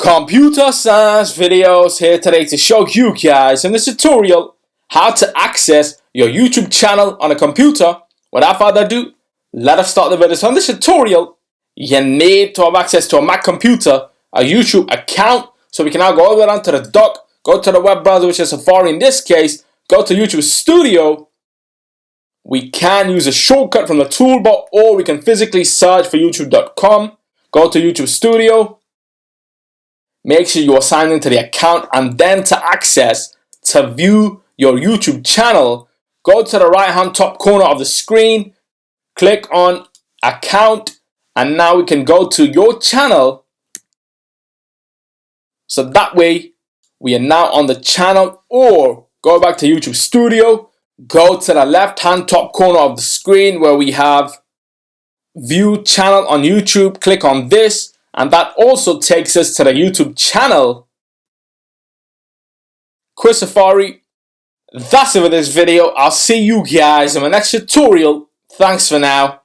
Computer science videos here today to show you guys in this tutorial how to access your YouTube channel on a computer. Without further ado, let us start the video. So in this tutorial, you need to have access to a Mac computer, a YouTube account. So we can now go all the way down to the dock, go to the web browser, which is Safari in this case, go to YouTube Studio. We can use a shortcut from the toolbar, or we can physically search for youtube.com. Go to YouTube Studio. Make sure you are signed into the account, and then to view your YouTube channel, go to the right hand top corner of the screen, click on account, and now we can go to your channel. So that way we are now on the channel, or go back to YouTube Studio, go to the left hand top corner of the screen where we have view channel on YouTube, click on this, and that also takes us to the YouTube channel. Quit Safari. That's it for this video. I'll see you guys in my next tutorial. Thanks for now.